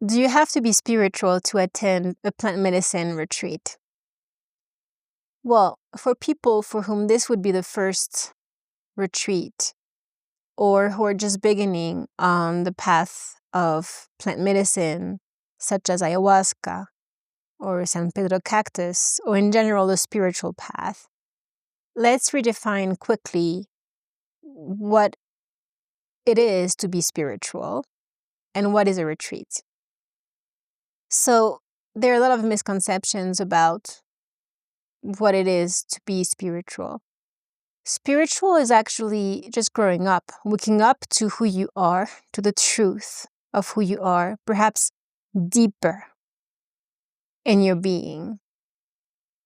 Do you have to be spiritual to attend a plant medicine retreat? Well, for people for whom this would be the first retreat, or who are just beginning on the path of plant medicine, such as ayahuasca or San Pedro cactus, or in general the spiritual path, let's redefine quickly what it is to be spiritual and what is a retreat. So there are a lot of misconceptions about what it is to be spiritual. Spiritual is actually just growing up, waking up to who you are, to the truth of who you are, perhaps deeper in your being.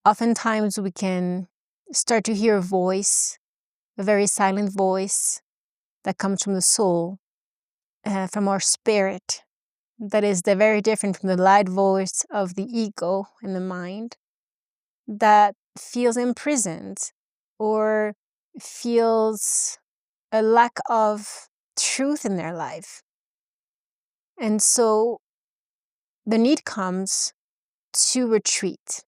Oftentimes we can start to hear a voice, a very silent voice that comes from the soul, from our spirit, that is very different from the loud voice of the ego and the mind, that feels imprisoned or feels a lack of truth in their life. And so the need comes to retreat.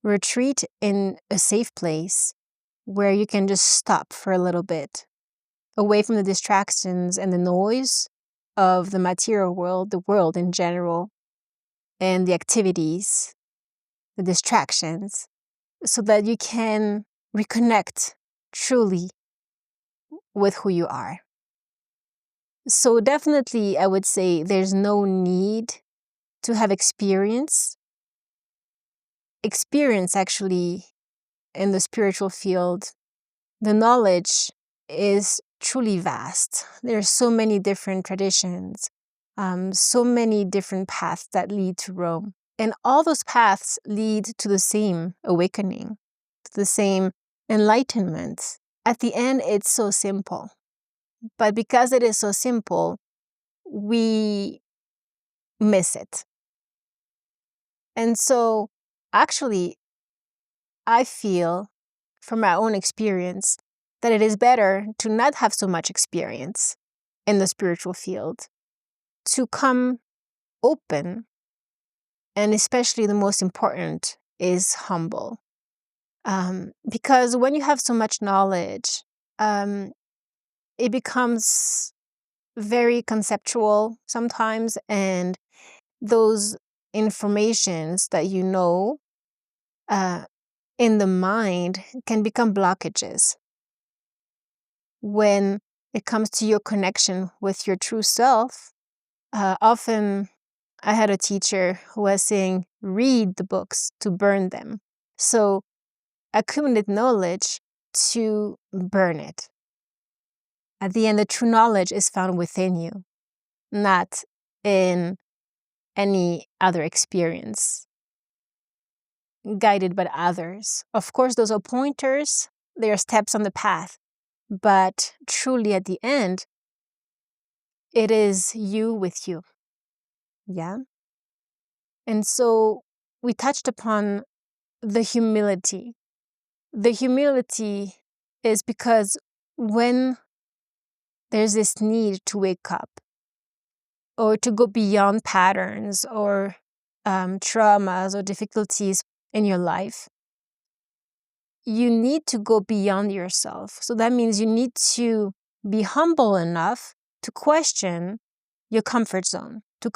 Retreat in a safe place where you can just stop for a little bit, away from the distractions and the noise of the material world, the world in general, and the activities, the distractions, so that you can reconnect truly with who you are. So definitely, I would say there's no need to have experience. Experience actually in the spiritual field, the knowledge is truly vast. There are so many different traditions, so many different paths that lead to Rome. And all those paths lead to the same awakening, to the same enlightenment. At the end, it's so simple. But because it is so simple, we miss it. And so, actually, I feel from my own experience that it is better to not have so much experience in the spiritual field, to come open, and especially the most important is humble. Because when you have so much knowledge, it becomes very conceptual sometimes, and those informations that you know in the mind can become blockages. When it comes to your connection with your true self, often I had a teacher who was saying, read the books to burn them. So accumulate knowledge to burn it. At the end, the true knowledge is found within you, not in any other experience guided by others. Of course, those are pointers, they are steps on the path, but truly at the end, it is you with you. Yeah? And so we touched upon the humility. The humility is because when there's this need to wake up or to go beyond patterns or traumas or difficulties in your life, you need to go beyond yourself. So that means you need to be humble enough to question your comfort zone, to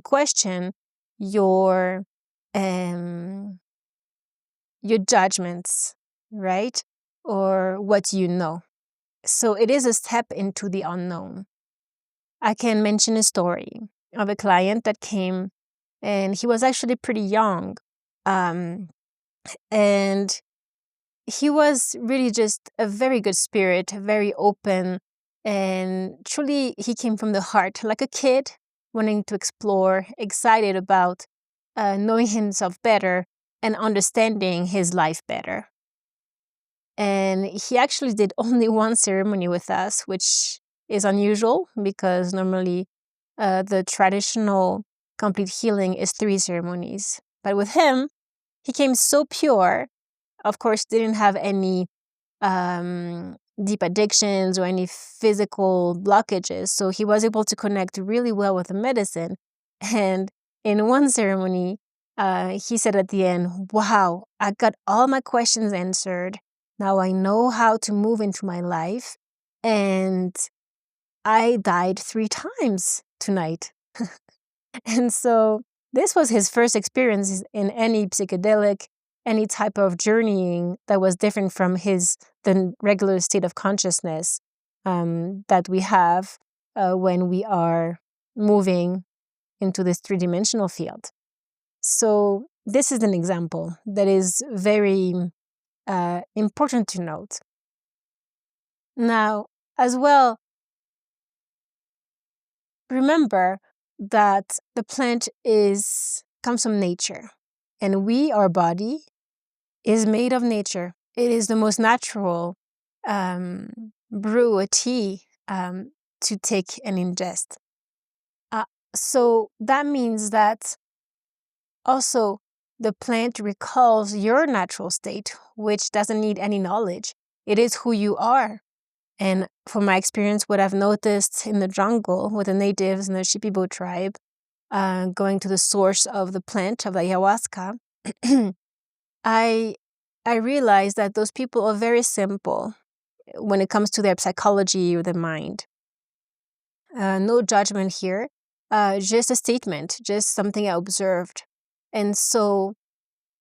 question your judgments, right? Or what you know. So it is a step into the unknown. I can mention a story of a client that came, and he was actually pretty young. And he was really just a very good spirit, very open, and truly he came from the heart, like a kid wanting to explore, excited about knowing himself better and understanding his life better. And he actually did only one ceremony with us, which is unusual because normally the traditional complete healing is 3 ceremonies. But with him, he came so pure, of course, didn't have any deep addictions or any physical blockages. So he was able to connect really well with the medicine. And in one ceremony, he said at the end, "Wow, I got all my questions answered. Now I know how to move into my life. And I died 3 times tonight." And so this was his first experience in any psychedelic, any type of journeying that was different from the regular state of consciousness that we have when we are moving into this 3-dimensional field. So this is an example that is very important to note. Now, as well, remember that the plant comes from nature, and our body is made of nature. It is the most natural brew a tea to take and ingest. So that means that also the plant recalls your natural state, which doesn't need any knowledge. It is who you are. And from my experience, what I've noticed in the jungle with the natives and the Shipibo tribe, going to the source of the plant, of the ayahuasca, I realized that those people are very simple when it comes to their psychology or their mind. No judgment here, just a statement, just something I observed. And so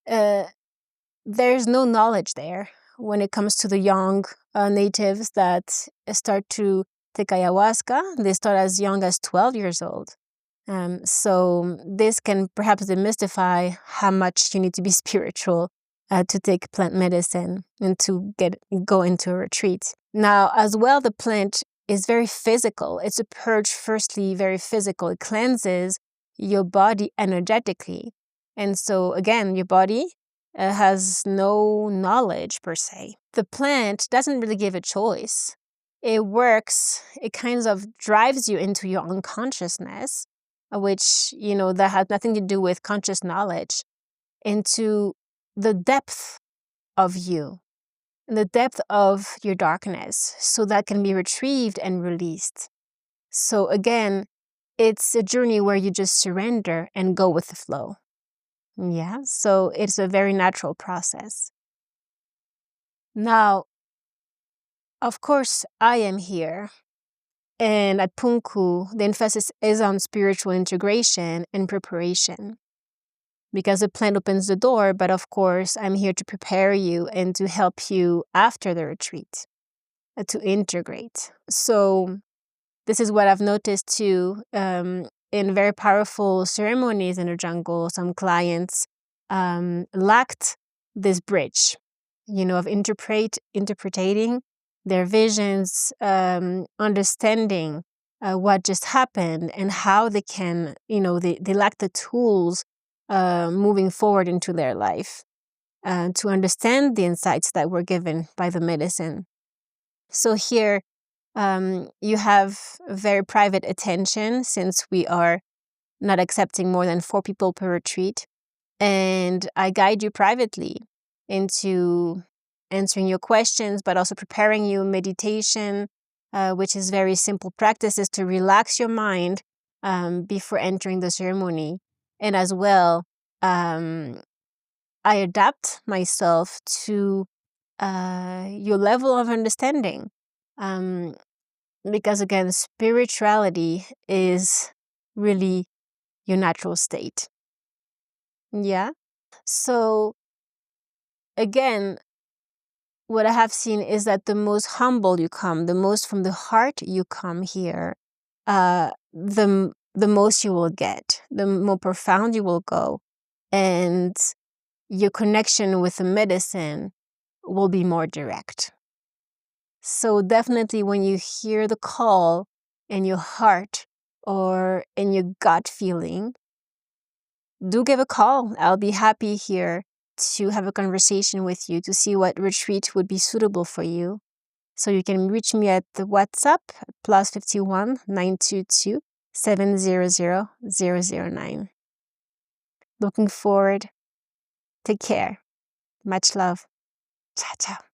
there's no knowledge there when it comes to the young natives that start to take ayahuasca. They start as young as 12 years old. So this can perhaps demystify how much you need to be spiritual to take plant medicine and to go into a retreat. Now, as well, the plant is very physical. It's a purge, firstly, very physical. It cleanses your body energetically. And so, again, your body has no knowledge per se. The plant doesn't really give a choice. It works, it kind of drives you into your unconsciousness, which, that has nothing to do with conscious knowledge, into the depth of you, the depth of your darkness, so that can be retrieved and released. So again, it's a journey where you just surrender and go with the flow. Yeah, so it's a very natural process. Now, of course, I am here. And at PUNQU, the emphasis is on spiritual integration and preparation. Because the plant opens the door, but of course, I'm here to prepare you and to help you after the retreat, to integrate. So this is what I've noticed too. In very powerful ceremonies in the jungle, some clients lacked this bridge, of interpreting their visions, understanding what just happened and how they can, they lack the tools moving forward into their life to understand the insights that were given by the medicine. So here, you have very private attention, since we are not accepting more than 4 people per retreat. And I guide you privately into answering your questions, but also preparing you meditation, which is very simple practices to relax your mind before entering the ceremony. And as well, I adapt myself to your level of understanding. Because again, spirituality is really your natural state. Yeah. So again, what I have seen is that the most humble you come, the most from the heart you come here, the most you will get, the more profound you will go, and your connection with the medicine will be more direct. So definitely when you hear the call in your heart or in your gut feeling, do give a call. I'll be happy here to have a conversation with you to see what retreat would be suitable for you. So you can reach me at the WhatsApp +51 922 700 009. Looking forward. Take care. Much love. Ciao, ciao.